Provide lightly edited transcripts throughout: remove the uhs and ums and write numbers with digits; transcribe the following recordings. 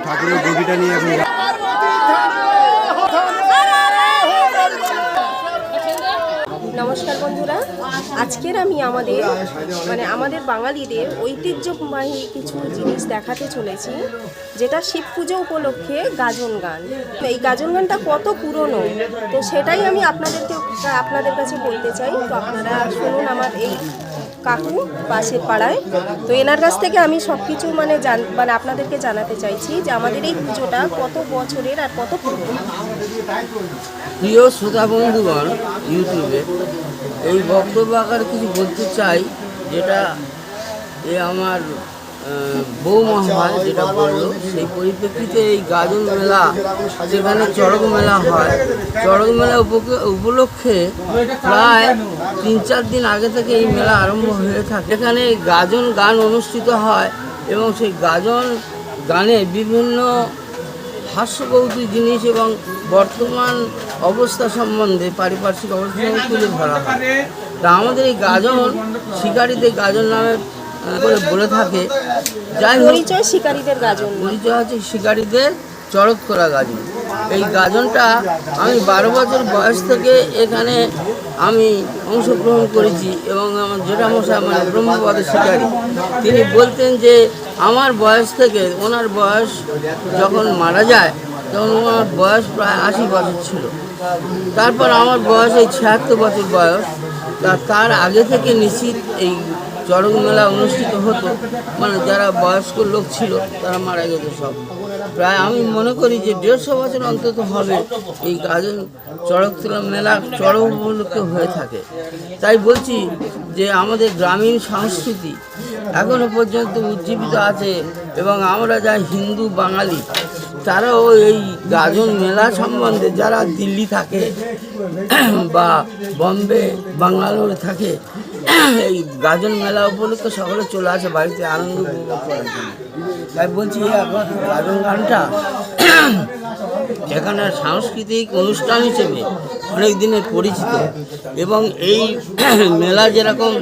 ঠাকুরের গদিটা নিয়ে এখন নমস্কার বন্ধুরা, আজকের আমি আমাদের বাঙালিদের ঐতিহ্যবাহী কিছু জিনিস দেখাতে চলেছি, যেটা শিব পুজো উপলক্ষে গাজন গান। এই গাজন গানটা কত পুরনো, তো সেটাই আমি আপনাদের কাছে বলতে চাই। তো আপনারা শুনুন, আমার এই কাকু পাশের পাড়ায়, তো এনার কাছ থেকে আমি সব কিছু আপনাদেরকে জানাতে চাইছি যে আমাদের এই পুজোটা কত বছরের আর কত পুরনো। প্রিয় শ্রোতা বন্ধুগণ, ইউটিউবে এই বক্তব্য আকারে কিছু বলতে চাই, যেটা আমার বৌমা হয় যেটা বললো, সেই পরিপ্রেক্ষিতে এই গাজন মেলা, যেখানে চড়ক মেলা হয়, চড়ক মেলা উপলক্ষে প্রায় 3-4 দিন আগে থেকে এই মেলা আরম্ভ হয়ে থাকে। এখানে গাজন গান অনুষ্ঠিত হয় এবং সেই গাজন গানে বিভিন্ন হাস্যকৌতুক জিনিস এবং বর্তমান অবস্থা সম্বন্ধে, পারিপার্শ্বিক অবস্থা তুলে ধরা হয়। তা আমাদের এই গাজন শিকারীদের গাজন নামে করে বলে থাকে। যাই হোক, পরিচয় হচ্ছে শিকারীদের চড়ক করা গাজন। এই গাজনটা আমি 12 বছর বয়স থেকে এখানে আমি অংশগ্রহণ করেছি এবং আমার জেঠামশাই ব্রহ্মপদের শিকারী, তিনি বলতেন যে আমার বয়স থেকে, ওনার বয়স যখন মারা যায় তখন ওনার বয়স প্রায় 80 বছর ছিল। তারপর আমার বয়স এই 76 বছর বয়স। তার আগে থেকে নিশ্চিত এই চড়ক মেলা অনুষ্ঠিত হতো, যারা বয়স্ক লোক ছিল তারা মারা গেছে সব। প্রায় আমি মনে করি যে 150 বছর অন্তত হবে এই গাজন চড়ক মেলা চড়ক উপলক্ষে হয়ে থাকে। তাই বলছি যে আমাদের গ্রামীণ সংস্কৃতি এখনো পর্যন্ত উজ্জীবিত আছে এবং আমরা যা হিন্দু বাঙালি, তারাও এই গাজন মেলা সম্বন্ধে, যারা দিল্লি থাকে বা বম্বে বাঙ্গালোরে থাকে, এই গাজন মেলা উপলক্ষে সকলে চলে আসে বাড়িতে আনন্দ উপভোগ করার জন্য। তাই বলছি গাজন গানটা এখানে সাংস্কৃতিক অনুষ্ঠান হিসেবে অনেক দিনের পরিচিত এবং এই মেলা যেরকম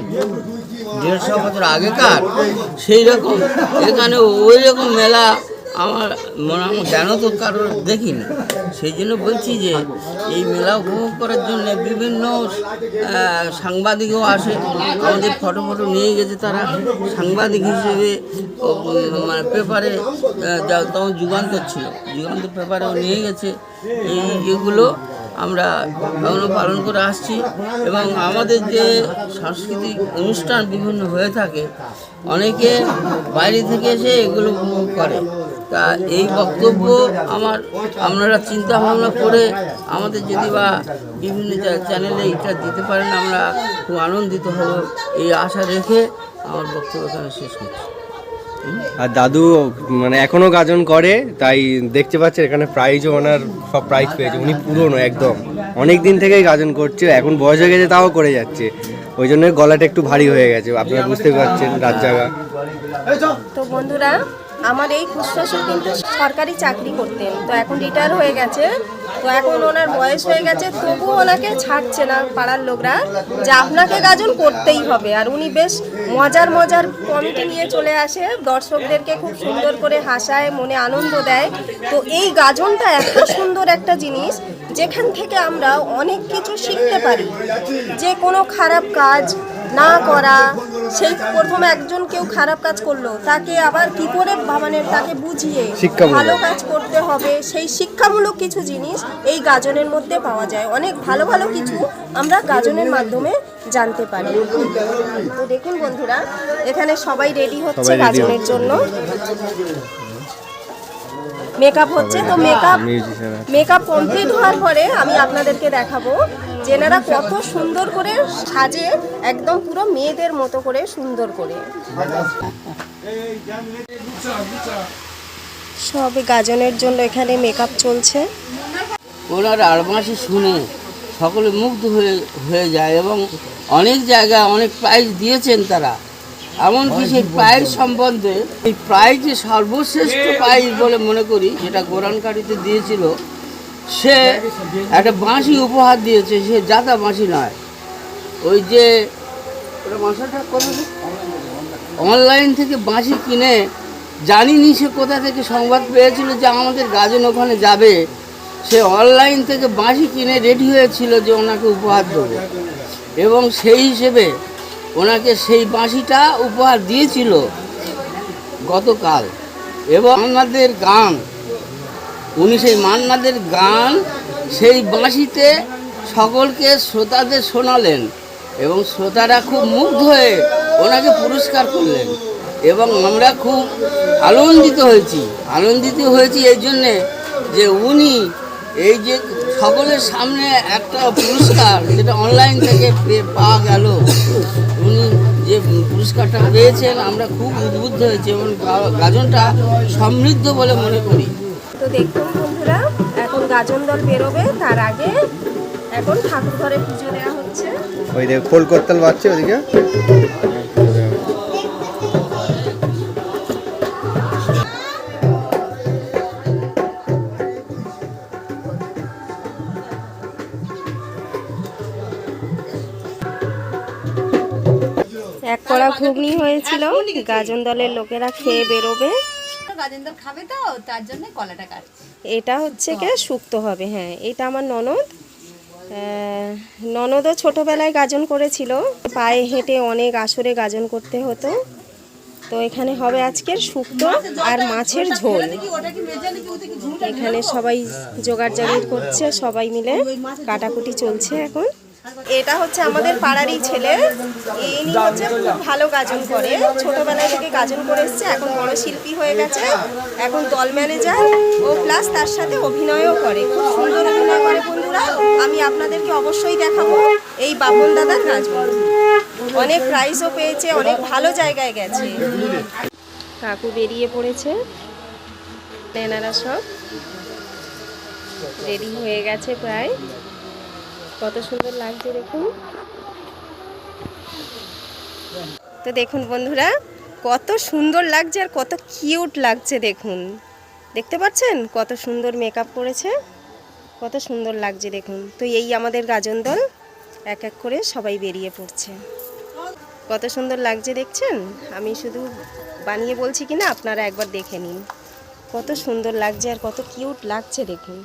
150 বছর আগেকার, সেই রকম এখানে ওই রকম মেলা আমার জানো তো কারোর দেখিনি। সেই জন্য বলছি যে এই মেলা উপভোগ করার জন্য বিভিন্ন সাংবাদিকও আসে, আমাদের ফটো নিয়ে গেছে তারা সাংবাদিক হিসেবে। পেপারে তখন যুগান্তর ছিল, যুগান্তর পেপারেও নিয়ে গেছে। এইগুলো আমরা এখনও পালন করে আসছি এবং আমাদের যে সাংস্কৃতিক অনুষ্ঠান বিভিন্ন হয়ে থাকে, অনেকে বাইরে থেকে এসে এগুলো উপভোগ করে। তা এই বক্তব্য আপনারা চিন্তা ভাবনা করে আমাদের যদি বা বিভিন্ন চ্যানেলে এটা দিতে পারেন, আমরা খুব আনন্দিত হব, এই আশা রেখে আমার বক্তব্য এখানে শেষ করছি। আর দাদু এখনো গাজন করে, তাই দেখতে পাচ্ছেন এখানে প্রাইজও, ওনার সব প্রাইজ পেয়েছে। উনি পুরনো একদম, অনেক দিন থেকেই গাজন করছে, এখন বয়স হয়ে গেছে তাও করে যাচ্ছে, ওই জন্য গলাটা একটু ভারী হয়ে গেছে, আপনারা বুঝতে পারছেন রাত জাগা। তো বন্ধুরা, আমার এই খুশবাসু কিন্তু সরকারি চাকরি করতেন, তো এখন রিটায়ার হয়ে গেছে। তো এখন ওনার বয়স হয়ে গেছে, তবুও ওনাকে ছাড়ছে না পাড়ার লোকরা যে আপনাকে গাজন করতেই হবে। আর উনি বেশ মজার কমিটি নিয়ে চলে আসে, দর্শকদেরকে খুব সুন্দর করে হাসায়, মনে আনন্দ দেয়। তো এই গাজনটা এত সুন্দর একটা জিনিস, যেখান থেকে আমরা অনেক কিছু শিখতে পারি। যে কোনো খারাপ কাজ না করা, সেই প্রথমে কেউ খারাপ কাজ করলো, তাকে আবার কি করে তাকে বুঝিয়ে ভালো কাজ করতে হবে, সেই শিক্ষামূলক কিছু জিনিস এই গাজনের মধ্যে পাওয়া যায়। অনেক ভালো কিছু আমরা গাজনের মাধ্যমে জানতে পারি। তো দেখুন বন্ধুরা, এখানে সবাই রেডি হচ্ছে গাজনের জন্য, মেকআপ হচ্ছে। তো মেকআপ কমপ্লিট হওয়ার পরে আমি আপনাদেরকে দেখাবো যে এনারা কত সুন্দর করে সাজে, একদম পুরো মেয়েদের মতো করে সুন্দর করে। সব গাজনের জন্য এখানে মেকআপ চলছে। ওনার আড়মাসি শুনে সকলে মুগ্ধ হয়ে যায় এবং অনেক জায়গায় অনেক প্রাইজ দিয়েছেন তারা। এমনকি সেই প্রাইজ সম্বন্ধে, এই প্রাইজে সর্বশ্রেষ্ঠ প্রাইজ বলে মনে করি যেটা গোরানকাটিতে দিয়েছিল, সে একটা বাঁশি উপহার দিয়েছে। সে জাতা বাঁশি নয়, ওই যে ওটা বাঁশাটা অনলাইন থেকে বাঁশি কিনে, জানিনি সে কোথা থেকে সংবাদ পেয়েছিল যে আমাদের গাজন ওখানে যাবে, সে অনলাইন থেকে বাঁশি কিনে রেডি হয়েছিল যে ওনাকে উপহার দেবে, এবং সেই হিসেবে ওনাকে সেই বাঁশিটা উপহার দিয়েছিল গতকাল। এবং মান্নাদের গান, উনি সেই মান্নাদের গান সেই বাঁশিতে সকলকে শ্রোতাদের শোনালেন, এবং শ্রোতারা খুব মুগ্ধ হয়ে ওনাকে পুরস্কার করলেন, এবং আমরা খুব আনন্দিত হয়েছি এই জন্যে যে উনি এই যে সকলের সামনে একটা পুরস্কার যেটা অনলাইন থেকে পাওয়া গেল, উনি যে পুরস্কারটা পেয়েছেন আমরা খুব উদ্বুদ্ধ হয়েছি এবং গাজনটা সমৃদ্ধ বলে মনে করি। তো দেখুন বন্ধুরা, এখন গাজন দল বেরোবে, তার আগে এখন ঠাকুর ঘরে পুজো দেওয়া হচ্ছে। ওই দেখ খোল করতাল বাজছে ওদিকে। এক কড়া ঘুগনি হয়েছিল, গাজন দলের লোকেরা খেয়ে বেরোবে। গাজন দল খাবে তো, তার জন্য কলাটা কাটছি। এটা হচ্ছে কে শুক্তো হবে। হ্যাঁ, এটা আমার ননদও ছোটবেলায় গাজন করেছিল, পায়ে হেঁটে অনেক আসরে গাজন করতে হতো। তো এখানে হবে আজকের শুক্তো আর মাছের ঝোল। এখানে সবাই জোগাড় জাগির করছে, সবাই মিলে কাটাকুটি চলছে এখন। এটা হচ্ছে আমাদের পাড়ারই ছেলে, ইনি হচ্ছে খুব ভালো গাজন করে, ছোটবেলায় থেকে গাজন করে এসছে, এখন বড় শিল্পী হয়ে গেছে, এখন দল ম্যানেজার ও প্লাস তার সাথে অভিনয়ও করে, খুব সুন্দর অভিনয় করে। বন্ধুরা, আমি আপনাদেরকে অবশ্যই দেখাবো এই বাপন দাদার গাজন। অনেক প্রাইজও পেয়েছে, অনেক ভালো জায়গায় গেছে। কাকু বেরিয়ে পড়েছে, এনারা সব রেডি হয়ে গেছে প্রায়। কত সুন্দর লাগছে দেখুন। তো দেখুন বন্ধুরা, কত সুন্দর লাগছে আর কত কিউট লাগছে দেখুন। দেখতে পাচ্ছেন কত সুন্দর মেকআপ করেছে, কত সুন্দর লাগছে দেখুন। তো এই আমাদের গাজন দল এক এক করে সবাই বেরিয়ে পড়ছে। কত সুন্দর লাগছে দেখছেন। আমি শুধু বানিয়ে বলছি কিনা, আপনারা একবার দেখে নিন। কত সুন্দর লাগছে আর কত কিউট লাগছে দেখুন,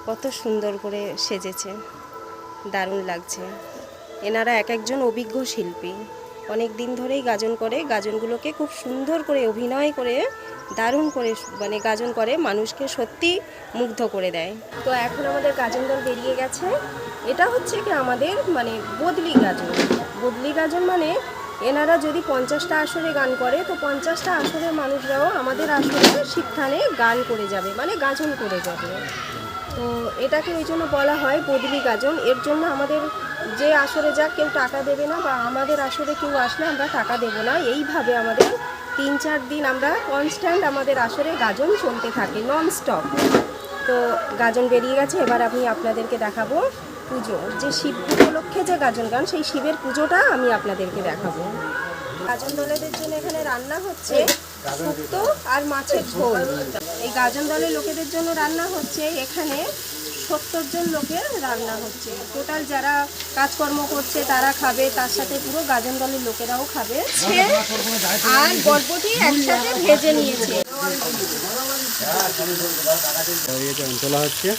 কত সুন্দর করে সেজেছে, দারুণ লাগছে। এনারা এক একজন অভিজ্ঞ শিল্পী, অনেক দিন ধরেই গাজন করে, গাজনগুলোকে খুব সুন্দর করে অভিনয় করে দারুণ করে মানে গাজন করে, মানুষকে সত্যি মুগ্ধ করে দেয়। তো এখন আমাদের গাজন দল বেরিয়ে গেছে। এটা হচ্ছে কি আমাদের মানে বদলি গাজন। বদলি গাজন মানে এনারা যদি 50টা আসরে গান করে, তো 50টা আসরের মানুষরাও আমাদের আসরে শিবখানে গান করে যাবে, মানে গাজন করে যাবে। তো এটাকে ওই জন্য বলা হয় বদলি গাজন। এর জন্য আমাদের যে আসরে যাক কেউ টাকা দেবে না, বা আমাদের আসরে কেউ আসলে আমরা টাকা দেব না। এইভাবে আমাদের 3-4 দিন আমরা কনস্ট্যান্ট আমাদের আসরে গাজন চলতে থাকে, নন স্টপ। তো গাজন বেরিয়ে গেছে, এবার আমি আপনাদেরকে দেখাবো পুজো, যে শিব উপলক্ষে যে গাজন গান, সেই শিবের পুজোটা আমি আপনাদেরকে দেখাবো। গাজন দলেদের জন্য এখানে রান্না হচ্ছে শুক্তো আর মাছের ঝোল। এই গাজন দলের লোকেদের জন্য রান্না হচ্ছে এখানে 70 জন লোকের রান্না হচ্ছে। টোটাল যারা কাজকর্ম করছে তারা খাবে, তার সাথে পুরো গাজন দলের লোকেরাও খাবে। আর বরবটি একসাথে ভেজে নিয়েছে। তোলা হচ্ছে।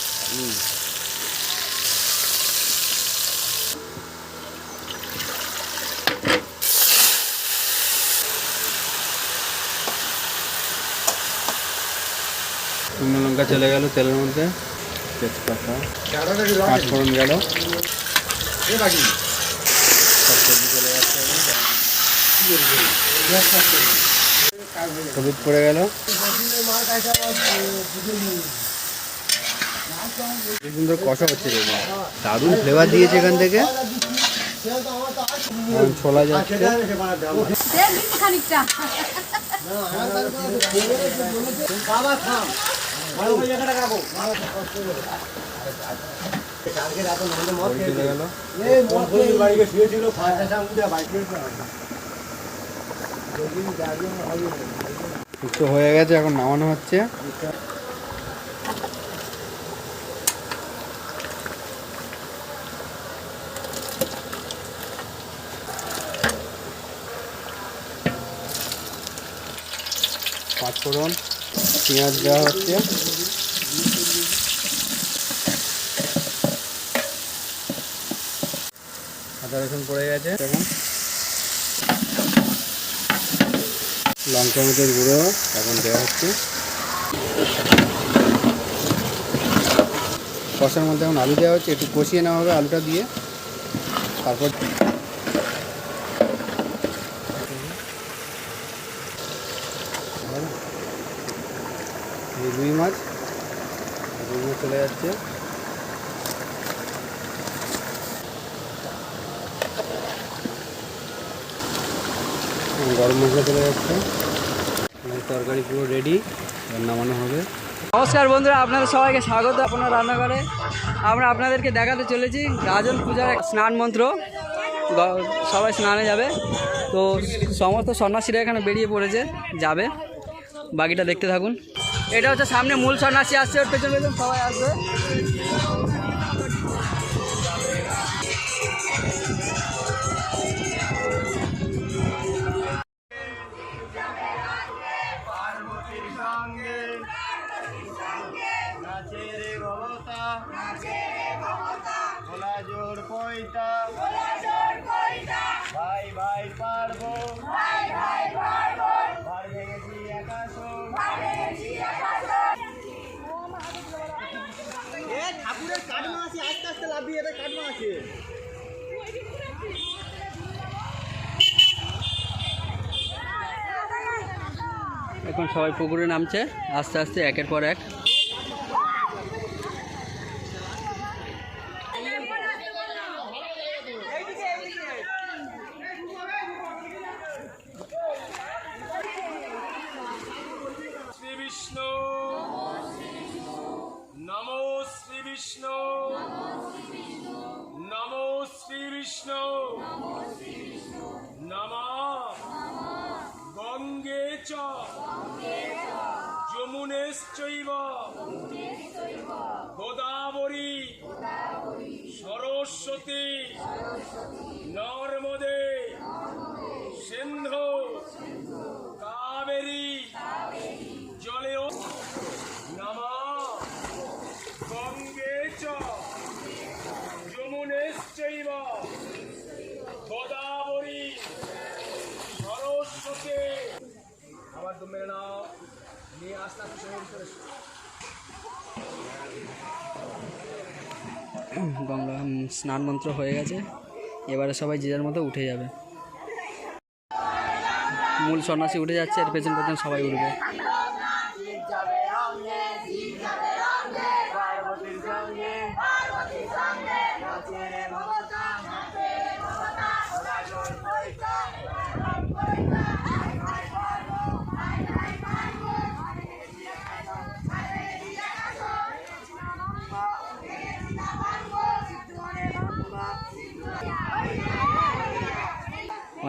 শুকনো লঙ্কা চলে গেল তেলের মধ্যে, তেজপাতা, পাঁচফোড়ন গেল, হলুদ পড়ে গেল। সুন্দর কষা হচ্ছে, দারুণ ফ্লেভার দিয়েছে এখান থেকে। ছোলা যাচ্ছে, তো হয়ে গেছে, এখন নামানো হচ্ছে। পাঁচফোড়ন, পেঁয়াজ দেওয়া হচ্ছে। আদা রসুন পড়ে গেছে। এখন লঙ্কা মরিচের গুঁড়ো এখন দেওয়া হচ্ছে। কষার মধ্যে এখন আলু দেওয়া হচ্ছে, একটু কষিয়ে নেওয়া হবে আলুটা দিয়ে। তারপর রুই মাছ চলে যাচ্ছে। গরম মশলা চলে যাচ্ছে। তরকারি পুরো রেডি, নামানো হবে। নমস্কার বন্ধুরা, আপনাদের সবাইকে স্বাগত আপনার রান্নাঘরে। আমরা আপনাদেরকে দেখাতে চলেছি গাজন পূজার এক স্নান মন্ত্র। সবাই স্নানে যাবে, তো সমস্ত সন্ন্যাসীরা এখানে বেরিয়ে পড়েছে, যাবে। বাকিটা দেখতে থাকুন। এটা হচ্ছে সামনে মূল সন্ন্যাসী আসছে, ওর পেছন পেছন সবাই আসবে। ভাই ভাই পারবো, ভাই ভেঙেছি একাশ। ঠাকুরের কাটমা আছে, আস্তে আস্তে লাভি, এটা কাটমা আছে। এখন সবাই পুকুরে নামছে আস্তে আস্তে, একের পর এক। শ্রী বিষ্ণু নমো, শ্রী বিষ্ণু নমো, শ্রী বিষ্ণু নমঃ। গঙ্গে চ যমুনেশ্চৈব গোদাবরী সরস্বতী নর্মদে সিন্ধু কাবেরী জলে নমঃ। গঙ্গে চ যমুনেশ্চৈব গোদাবরী সরস্বতী। আবার তো মেরে নাও, নিয়ে আস্তে আস্তে গঙ্গা স্নান মন্ত্র হয়ে গেছে, এবারে সবাই যে যার মতো উঠে যাবে। মূল সন্ন্যাসী উঠে যাচ্ছে, এর পেছন পেছন সবাই উঠবে।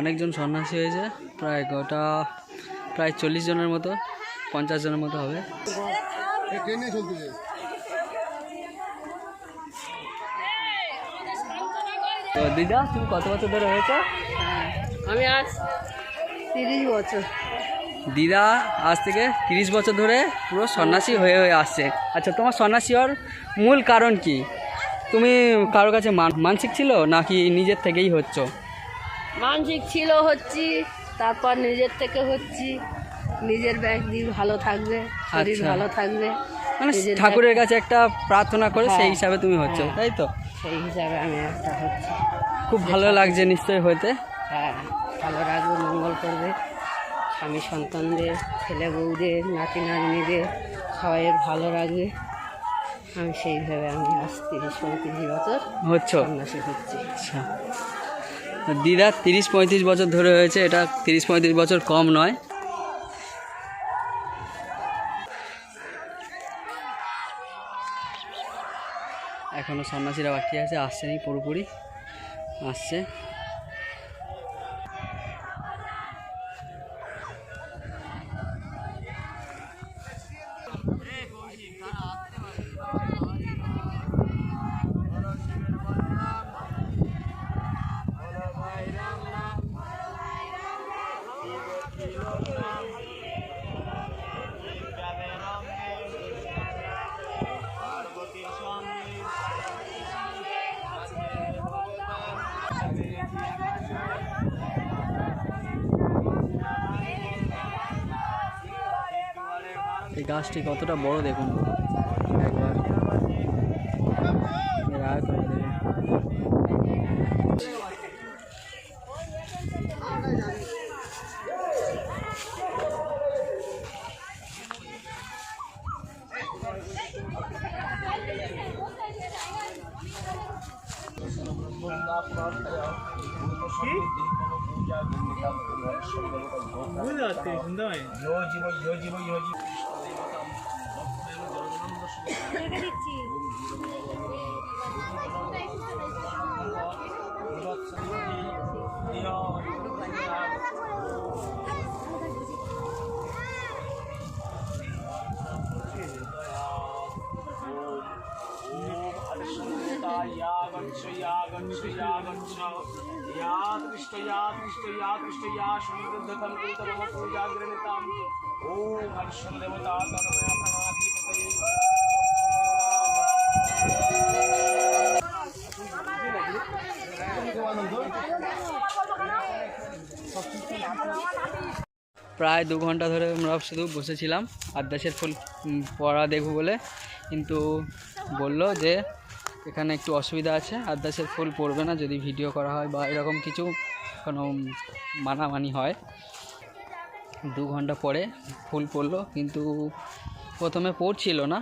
অনেকজন সন্ন্যাসী হয়েছে, প্রায় 40 জনের মতো, 50 জনের মতো হবে। তো দিদা, তুমি কত বছর ধরে হয়েছে? আমি আজ 30 বছর। দিদা আজ থেকে 30 বছর ধরে পুরো সন্ন্যাসী হয়ে হয়ে আসছে। আচ্ছা, তোমার সন্ন্যাসী হওয়ার মূল কারণ কি? তুমি কারো কাছে মানসিক ছিল নাকি নিজের থেকেই হচ্ছ? মানসিক ছিল হচ্ছি, তারপর নিজের থেকে হচ্ছি। নিজের ব্যক্তি ভালো থাকবে, শরীর আচ্ছা। ভালো থাকবে, মানে নিজের ঠাকুরের কাছে একটা প্রার্থনা করে সেই হ্যাঁ, হিসাবে তুমি হচ্ছ, হ্যাঁ। তাই তো? সেই হিসাবে আমি একটা হচ্ছি। খুব ভালো লাগছে নিশ্চয়ই হতে। হ্যাঁ, ভালো রাখবে, মঙ্গল করবে, স্বামী সন্তানদের, ছেলে বউদের, নাতি নাতনিদের সবাইয়ের ভালো রাখবে। আমি সেইভাবে আমি আজ 30-35 বছর হচ্ছ। সন্ন্যাসী হচ্ছি। আচ্ছা, দিদা 30-35 বছর ধরে হয়েছে, এটা 30-35 বছর কম নয়। এখনও সন্ন্যাসীরা বাকি আছে, আসছেনি পুরোপুরি, আসছে। এই গাছটি কতটা বড় দেখুন একবার এর আয় করে দেখুন। প্রায় 2 ঘন্টা ধরে আমরা শুধু বসেছিলাম আদ্যাশের ফুল পড়া দেখব বলে, কিন্তু বলল যে এখানে একটু অসুবিধা আছে, আদ্যাশের ফুল পড়বে না যদি ভিডিও করা হয় বা এরকম কিছু কোনো মানামানি হয়। 2 ঘন্টা পরে ফুল পড়লো, কিন্তু প্রথমে পড়ছিল না,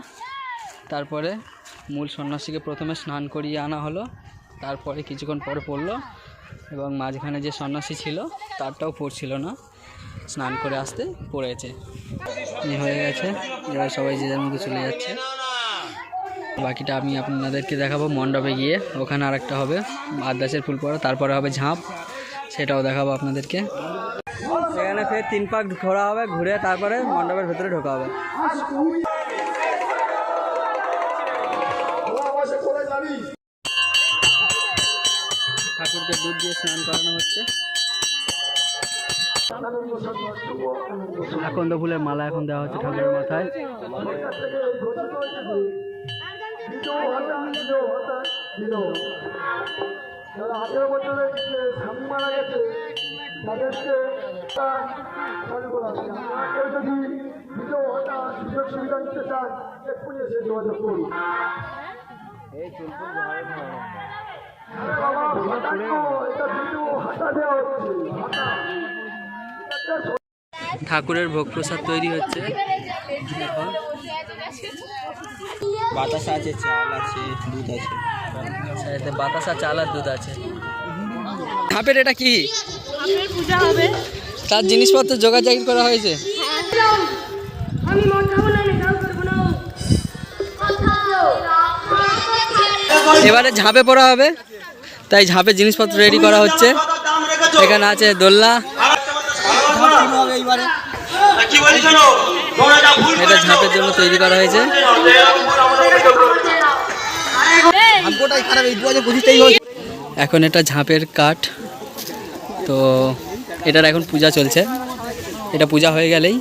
তারপরে মূল সন্ন্যাসীকে প্রথমে স্নান করিয়ে আনা হলো, তারপরে কিছুক্ষণ পরে পড়লো এবং মাঝখানে যে সন্ন্যাসী ছিল তারটাও পড়ছিল না, স্নান করে আসতে পড়েছে। হয়ে গেছে, এবার সবাই যে যার মধ্যে চলে যাচ্ছে। বাকিটা আমি আপনাদেরকে দেখাবো মণ্ডপে গিয়ে, ওখানে আরেকটা হবে আদ্যাশের ফুল পড়া, তারপরে হবে ঝাঁপ, সেটাও দেখাবো আপনাদেরকে। এখানে ফের 3 পাক ঘোরা হবে, ঘুরে তারপরে মণ্ডপের ভেতরে ঢোকা হবে। ঠাকুরকে দুধ দিয়ে স্নান করানো হচ্ছে। আকন্দ ফুলের মালা এখন দেওয়া হচ্ছে ঠাকুরের মাথায়। ঠাকুরের ভোগ প্রসাদ তৈরি হচ্ছে এখন। বাতাসা আছে, চাল আছে, দুধ আছে, এতে বাতাসা, চাল আর দুধ আছে। ঝাঁপের এটা কি পূজা হবে, তার জিনিসপত্র যোগাযোগ করা হয়েছে। এবারে ঝাঁপে পড়া হবে, তাই ঝাঁপের জিনিসপত্র রেডি করা হচ্ছে। এখানে আছে দোলনা, এটা ঝাঁপের জন্য তৈরি করা হয়েছে। এখন এটা ঝাঁপের কাঠ, তো এটার এখন পূজা চলছে। এটা পূজা হয়ে গেলেই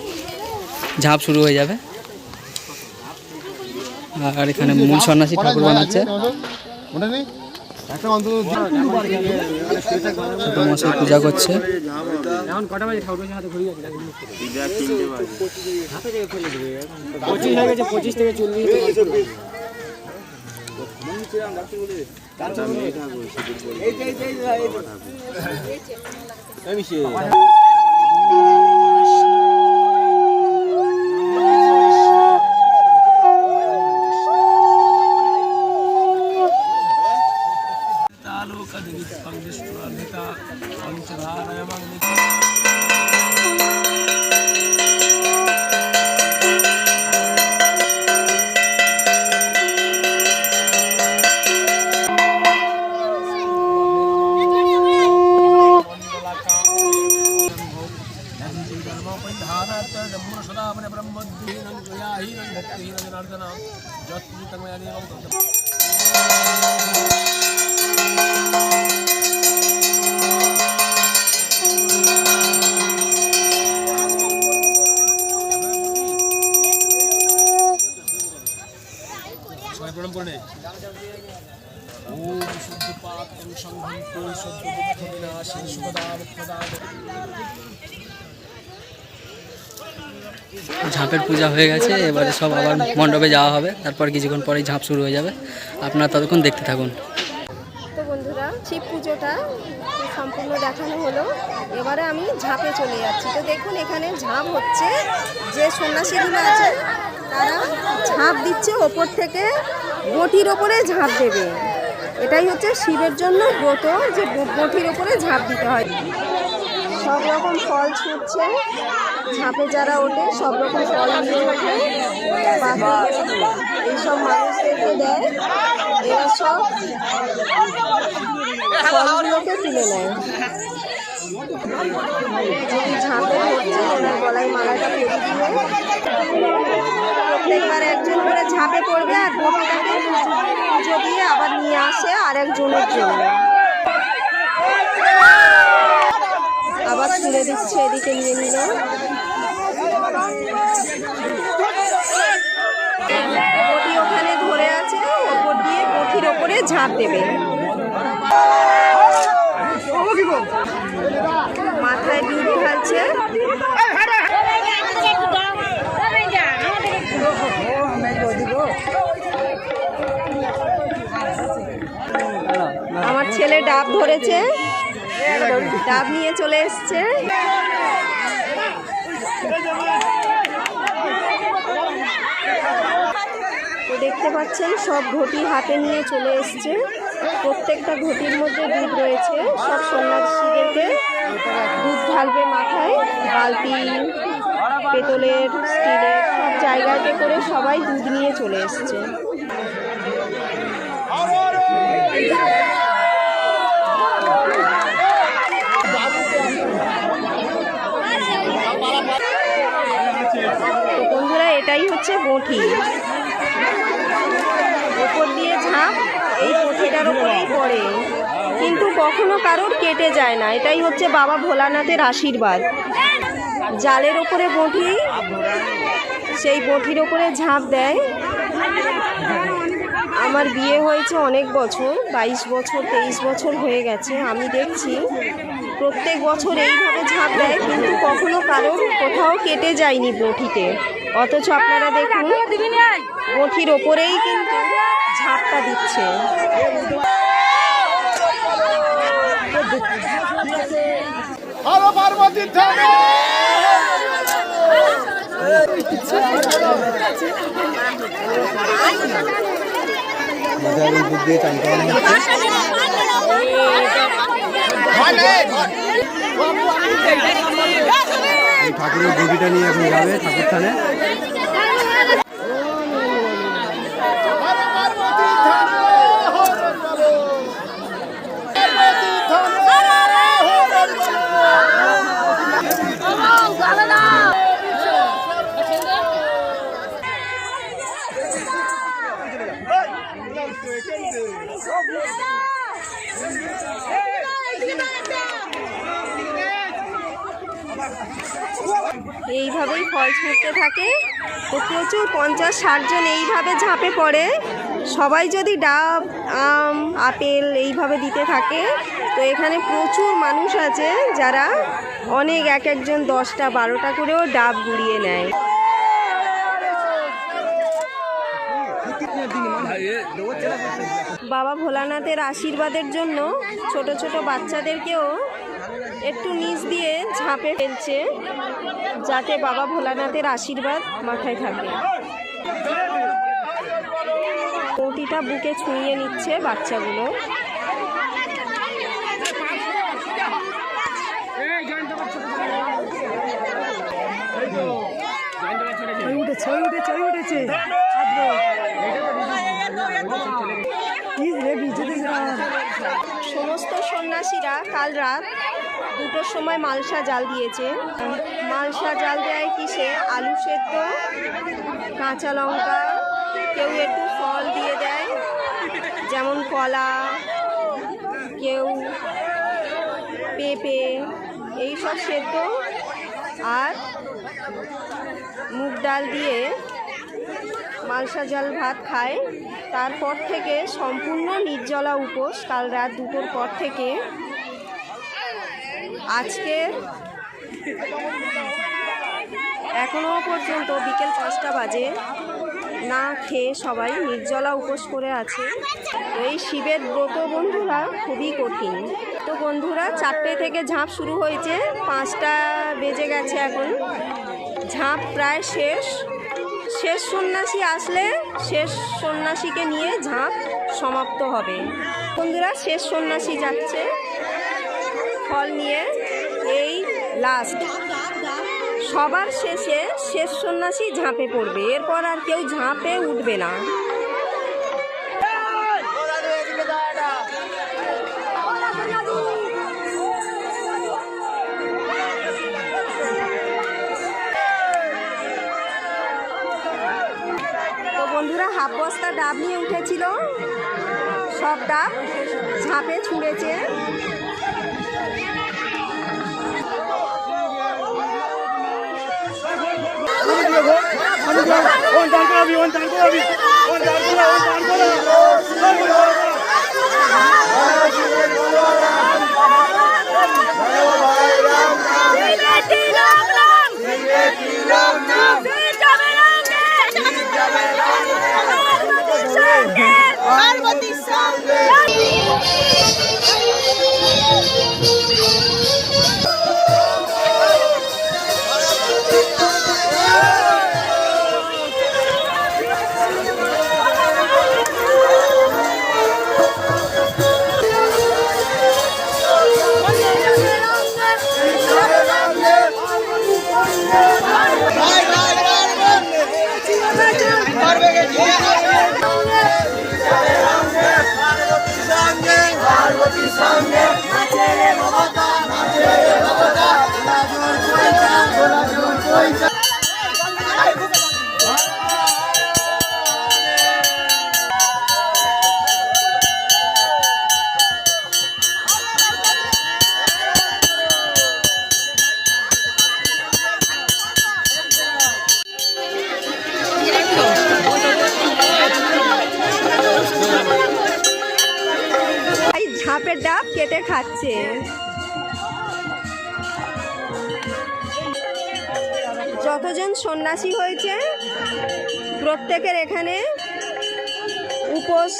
ঝাঁপ শুরু হয়ে যাবে। আর এখানে মূল সন্ন্যাসী ঠাকুর বানাচ্ছে, ছোট মশাই পূজা করছে। ঝাঁপের পূজা হয়ে গেছে, এবারে সব আবার মণ্ডপে যাওয়া হবে, তারপর কিছুক্ষণ পরেই ঝাঁপ শুরু হয়ে যাবে। আপনারা ততক্ষণ দেখতে থাকুন। তো বন্ধুরা, শিব পুজোটা সম্পূর্ণ দেখানো হলো, এবারে আমি ঝাঁপে চলে যাচ্ছি। তো দেখুন এখানে ঝাঁপ হচ্ছে, যে সন্ন্যাসীগুলো আছে তারা ঝাঁপ দিচ্ছে, ওপর থেকে বটির ওপরে ঝাঁপ দেবে। এটাই হচ্ছে শিবের জন্য ব্রত, যে বটির ওপরে ঝাঁপ দিতে হয়। সব রকম ফল ছুটছে, ঝাঁপে যারা ওঠে সব রকম ফল নিয়ে ওঠে, এইসব মানুষদেরকে দেয়, এরা সব ফলগুলোকে তুলে নেয়। যদি ঝাঁপে হচ্ছে ওনার গলায় মালাটা পরিয়ে দিবে, প্রত্যেকবার একজন করে ঝাঁপে পড়বে আর বটিটাকে পুজো দিয়ে আবার নিয়ে আসে আর একজনের জন্য। আবার তুলে দিচ্ছে, এদিকে নিয়ে নিল। বটি ওখানে ধরে আছে, ওপর দিয়ে বটির ওপরে ঝাঁপ দেবে। মাথায় দুধ ঢালছে। আমার ছেলে ডাব ধরেছে, ডাব নিয়ে চলে এসছে। তো দেখতে পাচ্ছেন সব ঘটি হাতে নিয়ে চলে এসছে, প্রত্যেকটা ঘটির মধ্যে দুধ রয়েছে। সব সন্ন্যাসীদেরকে দুধ ঢালবে মাথায়, বালতি, পেতলের, স্টিলের, সব জায়গাতে করে সবাই দুধ নিয়ে চলে এসছে। তো বন্ধুরা, এটাই হচ্ছে বঁটি, ওপর দিয়ে ঝাঁপ এই বঁটিটার উপরেই পড়ে, কিন্তু কখনো কারোর কেটে যায় না। এটাই হচ্ছে বাবা ভোলানাথের আশীর্বাদ। জালের ওপরে বঁটি, সেই বঁটির ওপরে ঝাঁপ দেয়। আমার বিয়ে হয়েছে অনেক বছর, 22 বছর 23 বছর হয়ে গেছে। আমি দেখছি প্রত্যেক বছর এইভাবে ঝাঁপ দেয়, কিন্তু কখনো কারোর কোথাও কেটে যায়নি বঁটিতে। অথচ আপনারা দেখুন বঁটির ওপরেই কিন্তু ঝাঁপটা দিচ্ছে। ঠাকুরের বডিটা নিয়ে এখন যাবে ঠাকুর থানে। এইভাবেই ফল ছুটতে থাকে। তো প্রচুর 50-60 জন এইভাবে ঝাঁপে পড়ে। সবাই যদি ডাব, আম, আপেল এইভাবে দিতে থাকে, তো এখানে প্রচুর মানুষ আছে যারা অনেক এক একজন 10টা 12টা করেও ডাব গুড়িয়ে নেয়। বাবা ভোলানাথের আশীর্বাদের জন্য ছোট ছোট বাচ্চাদেরকেও একটু নিচ দিয়ে ঝাঁপে ফেলছে, যাতে বাবা ভোলানাথের আশীর্বাদ মাথায় থাকে। বঁটিটা বুকে ছুঁয়ে নিচ্ছে বাচ্চাগুলো। সমস্ত সন্ন্যাসীরা কাল রাত 2টোর সময় মালসা জাল দিয়েছে। মালসা জাল দেয় কিসে? আলু সেদ্ধ, কাঁচা লঙ্কা, কেউ একটু ফল দিয়ে দেয়, যেমন কলা, কেউ পেঁপে, এইসব সেদ্ধ আর মুগ ডাল দিয়ে মালসা জাল ভাত খায়। তারপর থেকে সম্পূর্ণ নির্জলা উপোস কাল রাত 2টোর পর থেকে। আজকে এখনও পর্যন্ত বিকেল 5টা বাজে না খেয়ে সবাই নির্জলা উপোস করে আছে। এই শিবের ব্রত বন্ধুরা খুবই কঠিন। তো বন্ধুরা 4টে থেকে ঝাঁপ শুরু হয়েছে, 5টা বেজে গেছে এখন। ঝাঁপ প্রায় শেষ। শেষ সন্ন্যাসী আসলে শেষ সন্ন্যাসীকে নিয়ে ঝাঁপ সমাপ্ত হবে। বন্ধুরা শেষ সন্ন্যাসী যাচ্ছে ফল নিয়ে। এই লাস্ট, সবার শেষে শেষ সন্ন্যাসী ঝাঁপে পড়বে, এরপর আর কেউ ঝাঁপে উঠবে না। তো বন্ধুরা হাফ বস্তা ডাব নিয়ে উঠেছিল, সব ডাব ঝাঁপে ছুঁড়েছে। ঝাঁপের ডাব কেটে খাচ্ছে। যতজন সন্ন্যাসী হয়েছে প্রত্যেকের এখানে উপোস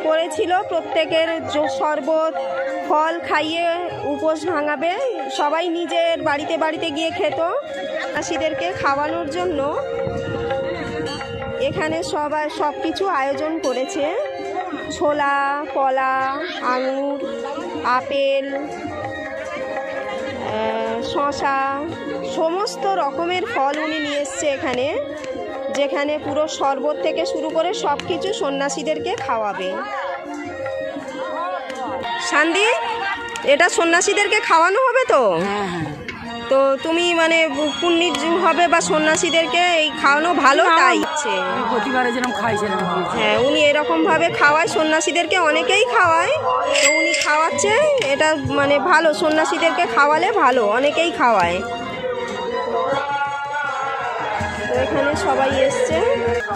করেছিল, প্রত্যেকের শরবত ফল খাইয়ে উপোস ভাঙাবে। সবাই নিজের বাড়িতে বাড়িতে গিয়ে খেত। সন্ন্যাসীদেরকে খাওয়ানোর জন্য এখানে সবাই সব কিছু আয়োজন করেছে। ছোলা, কলা, আঙুর, আপেল, শশা, সমস্ত রকমের ফল উনি নিয়ে এসছে এখানে, যেখানে পুরো শরবত থেকে শুরু করে সব কিছু সন্ন্যাসীদেরকে খাওয়াবে। শান্তি, এটা সন্ন্যাসীদেরকে খাওয়ানো হবে তো? তো তুমি মানে পুণ্যির হবে বা সন্ন্যাসীদেরকে এই খাওয়ানো ভালো, তাই ইচ্ছে প্রতিবারে যেরকম খাইছিলাম। হ্যাঁ, উনি এরকমভাবে খাওয়ায় সন্ন্যাসীদেরকে, অনেকেই খাওয়ায়। তো উনি খাওয়াচ্ছে, এটা মানে ভালো, সন্ন্যাসীদেরকে খাওয়ালে ভালো, অনেকেই খাওয়ায়। তো এখানে সবাই এসছে।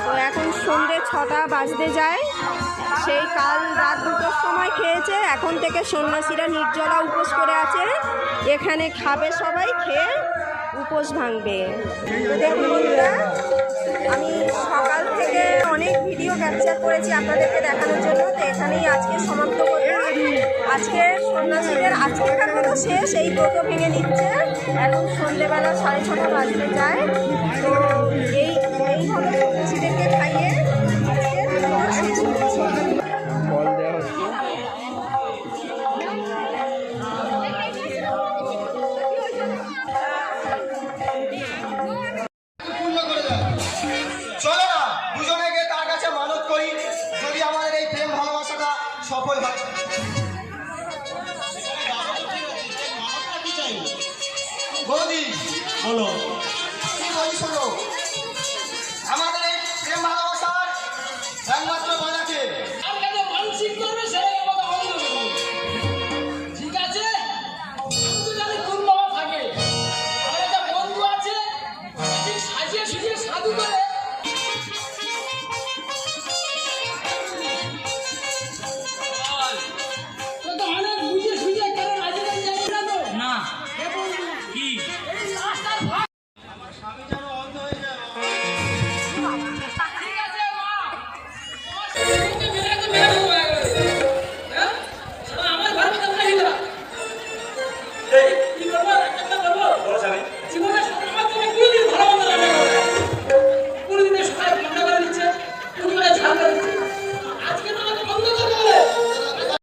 তো এখন সন্ধ্যে 6টা বাজতে যায়। সেই কাল রাত 2টোর সময় খেয়েছে। এখন থেকে সন্ন্যাসীরা নির্জলা উপোস করে আছে, এখানে খাবে, সবাই খেয়ে উপোস ভাঙবে। তো দেখুন বন্ধুরা, আমি সকাল থেকে অনেক ভিডিও ক্যাপচার করেছি আপনাদেরকে দেখানোর জন্য। তো এখানেই আজকে সমাপ্ত করলাম। আজকে সন্ন্যাসীদের আজকেকার মতো শেষ, এই ব্রত ভেঙে নিচ্ছে। এখন সন্ধ্যেবেলা 6:30 বাজতে যায়। তো এই হলো